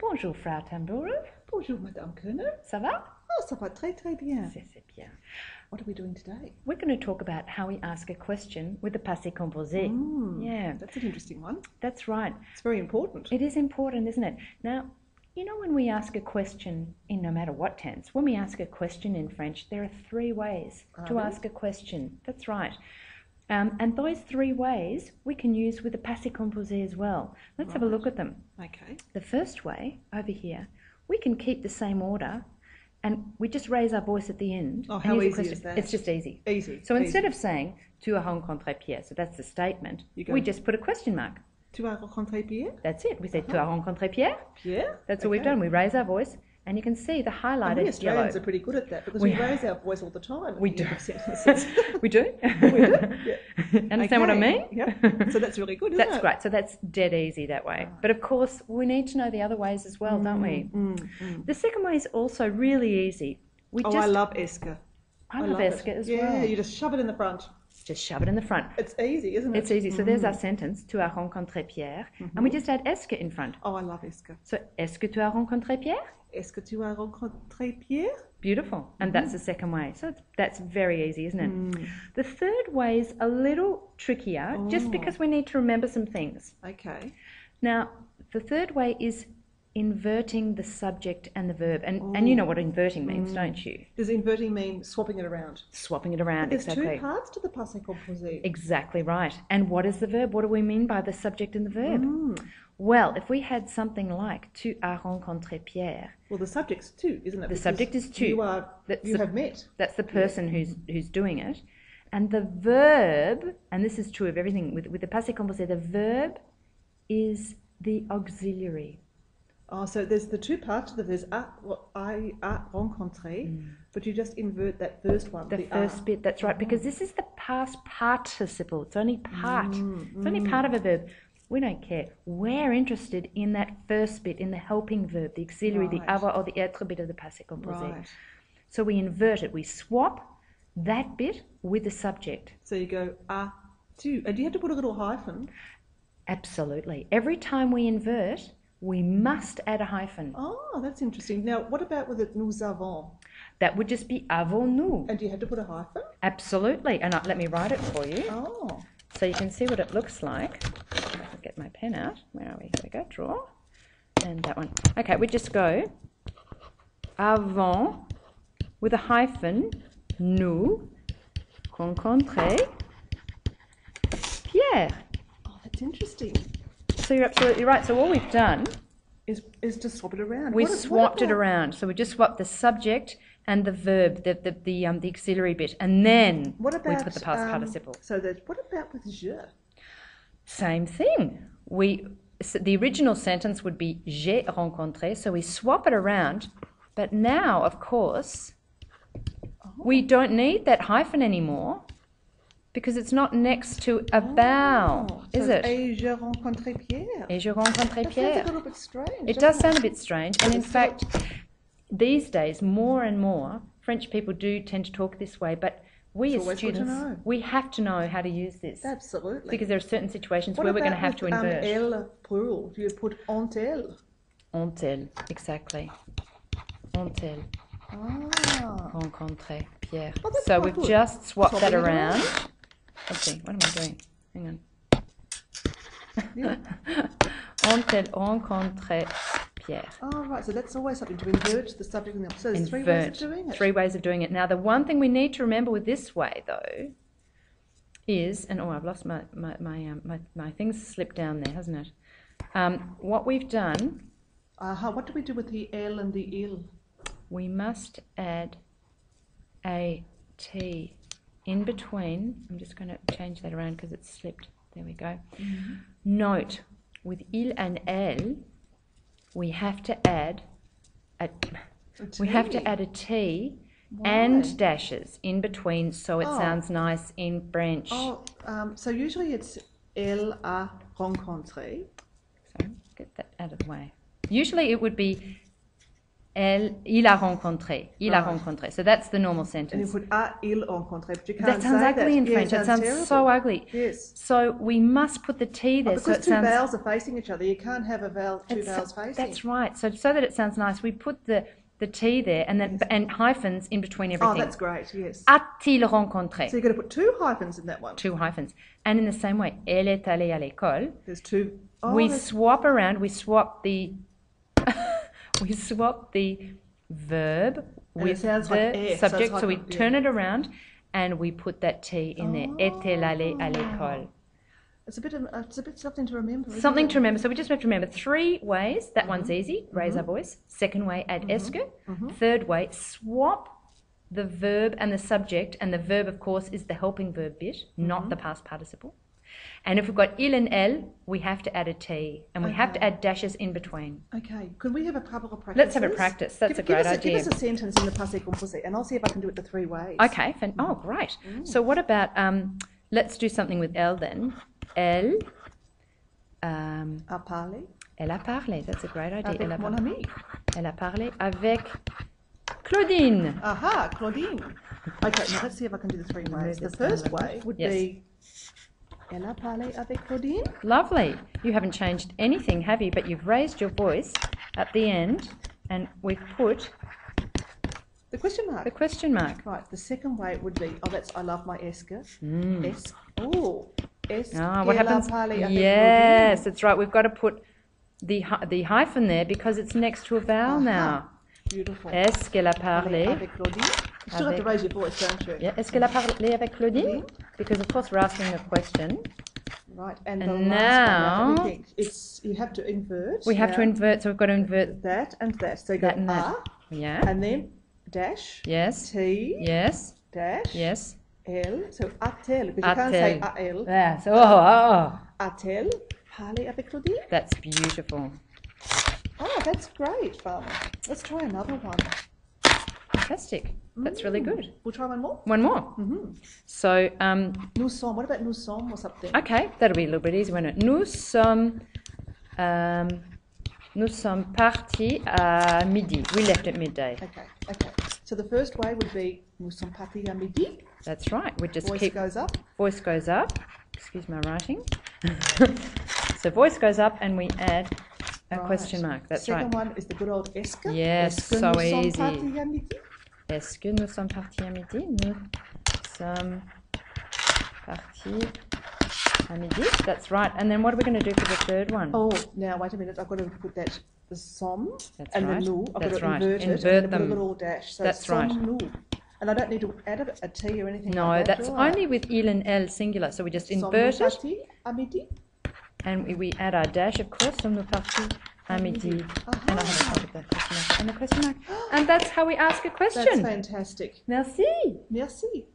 Bonjour, Frau Tamburo. Bonjour, Madame Kerner. Ça va? Oh, ça va très très bien. C'est bien. What are we doing today? We're going to talk about how we ask a question with the passé composé. Yeah. That's an interesting one. That's right. It's very important. It is important, isn't it? Now, you know when we ask a question in no matter what tense, when we ask a question in French, there are 3 ways to ask a question. That's right. And those 3 ways we can use with the passé composé as well. Let's have a look at them. Okay. The first way, over here, we can keep the same order and we just raise our voice at the end. Oh, how easy is that? It's just easy. Easy. So instead of saying, tu as rencontré Pierre, so that's the statement, we just put a question mark. Tu as rencontré Pierre? That's it. We say, tu as rencontré Pierre? Pierre? That's what we've done. We raise our voice, and you can see the highlighted we Australians yellow. are pretty good at that because we raise our voice all the time. We do. We do? Yeah. Understand what I mean? Yeah. So that's really good, isn't it? That's great. So that's dead easy that way. But of course, we need to know the other ways as well, don't we? The second way is also really easy. I love Esker. I love Esker as well. Yeah, you just shove it in the front. Just shove it in the front. It's easy, isn't it? It's easy. So there's our sentence, tu as rencontré Pierre, and we just add Esker in front. Oh, I love Esker. So, est-ce que tu as rencontré Pierre? Est-ce que tu as rencontré Pierre? Beautiful. And that's the second way. So that's very easy, isn't it? The third way is a little trickier, just because we need to remember some things. Okay. Now, the third way is inverting the subject and the verb. And you know what inverting means, don't you? Does inverting mean swapping it around? Swapping it around, There's exactly. 2 parts to the passé composé. Exactly right. And what is the verb? What do we mean by the subject and the verb? Well, if we had something like tu as rencontré Pierre. Well, the subject's tu, isn't it? The subject is tu. You have met. That's the person who's doing it. And the verb, and this is true of everything, with the passé composé, the verb is the auxiliary. Oh, so there's the 2 parts to there's I rencontré, but you just invert that first one. The first bit, that's right, because this is the past participle. It's only part. It's only part of a verb. We don't care. We're interested in that first bit, in the helping verb, the auxiliary, the avoir or the être bit of the passé composé. Right. So we invert it. We swap that bit with the subject. So you go tu, and do you have to put a little hyphen? Absolutely. Every time we invert, we must add a hyphen. Oh, that's interesting. Now, what about with it nous avons? That would just be avons-nous. And do you have to put a hyphen? Absolutely. And let me write it for you. Oh. So you can see what it looks like. I'll get my pen out. Where are we? Here we go. Draw. And that one. Okay, we just go avant with a hyphen, nous rencontré Pierre. Oh, that's interesting. So you're absolutely right. So all we've done is to swap it around. We swapped it around. So we just swapped the subject and the verb, the auxiliary bit, and then we put the past participle. So what about with je? Same thing. The original sentence would be j'ai rencontré, so we swap it around. But now, of course, we don't need that hyphen anymore because it's not next to a vowel, is it? Et je rencontré Pierre. Et je rencontré Pierre. That sounds a little bit strange. It does sound a bit strange, and in fact, these days, more and more, French people do tend to talk this way, but we as students, we have to know how to use this. Absolutely. Because there are certain situations where we're going to have to invert. Elle plural? Do you put ont-elle? Ont-elle, exactly. Ont-elle. Rencontré Pierre. Oh, so we've just swapped that around. Let's see, what am I doing? Hang on. Yeah. Ont-elle rencontré Pierre? Oh, right. So that's always something to invert the subject and the opposite. So there's 3 ways of doing it. 3 ways of doing it. Now, the one thing we need to remember with this way, though, is, and I've lost my things slipped down there, hasn't it? What we've done. What do we do with the elle and the il? We must add a T in between. I'm just going to change that around because it's slipped. There we go. Note, with il and elle, we have to add a T and dashes in between so it sounds nice in French. Oh, so usually it's elle a rencontré. So get that out of the way. Usually it would be il a rencontré. Il a Right. rencontré. So that's the normal And you sentence. put il rencontré, but you can't That sounds say ugly that. in Yeah, French. That sounds terrible. so ugly. Yes. So we must put the T there. So Because it two sounds. vowels are facing each other, you can't have two vowels facing. That's right. So that it sounds nice, we put the T there and then and hyphens in between everything. Oh, that's great, yes. A-t-il rencontré? So you're going to put two hyphens in that one. Two hyphens. And in the same way, elle est allée à l'école. There's two. Oh, We that's- swap around. We swap the we swap the verb And it with sounds the like air, so subject. it's So we like a- turn it around and we put that T in there. Est-elle allée à l'école? It's a bit something to remember. isn't Something it? to remember. So we just have to remember 3 ways. That one's easy. Raise our voice. Second way, add est-ce. Third way, swap the verb and the subject. And the verb, of course, is the helping verb bit, not the past participle. And if we've got il and elle, we have to add a T. And we have to Okay. add dashes in between. Okay, could we have a couple of practices? Let's have a practice. That's a great idea. Give us a sentence in the passé composé, and I'll see if I can do it the 3 ways. Okay. Oh, great. So what about, let's do something with elle then. Elle, A parler elle a parlé. That's a great idea. avec Elle a mon parlé. ami. Elle a parlé avec Claudine. Aha, Claudine. Okay, now let's see if I can do the 3 ways. The first way would Yes. be Elle a parlé avec Claudine. Lovely. You haven't changed anything, have you? But you've raised your voice at the end and we've put The question mark. the question mark. Right, the second way would be, that's I love my esque. Esque. Oh, esque. What elle a happens? parlé avec Yes, that's right. We've got to put the hyphen there because it's next to a vowel Claudine. now. Aha. Beautiful. Est-ce qu'elle a parlé? Avec Claudine. You still have to Avec- raise your voice, don't you? Yeah. Est-ce qu'elle a parlé avec Claudine? Because of course we're asking a question. Right, and And the now- last one, you have to invert. We have to now. invert, so we've got to invert that and that. So you go that and that. a, Yeah. and then dash, Yes. T, Yes. dash, Yes. L. So a-t-elle, because you can't say A-t-elle. a-elle. Yes. Oh. A-t-elle, parler avec Claudine. That's beautiful. Oh, that's great, Farmer. Let's try another one. Fantastic. That's really good. We'll try one more. One more. So, Nous sommes. What about nous sommes or something? okay, that'll be a little bit easier, won't it? Nous sommes partis à midi. We left at midday. Okay. So the first way would be nous sommes partis à midi. That's right. We just Voice keep goes up. voice goes up. Excuse my writing. So voice goes up, and we add a Right. question mark. That's Second right. one is the good old esque. Yes, Est-ce que so nous sommes easy. partis à midi? Est-ce que nous sommes partis à midi? Nous sommes partis à midi. That's right. And then what are we going to do for the third one? Oh, now wait a minute. I've got to put that the som That's and right. the nous. I've That's got to right. invert it Invert and then put them. a little dash. So That's som right. nous. And I don't need to add a T or anything No, like that. that's do I? only with il and elle singular. So we just Sommes invert nous it, partis à midi? and we add our dash, of course. Sommes nous partis à midi. And I haven't counted the question mark and the question mark. And that's how we ask a That's question. fantastic. Merci. Merci.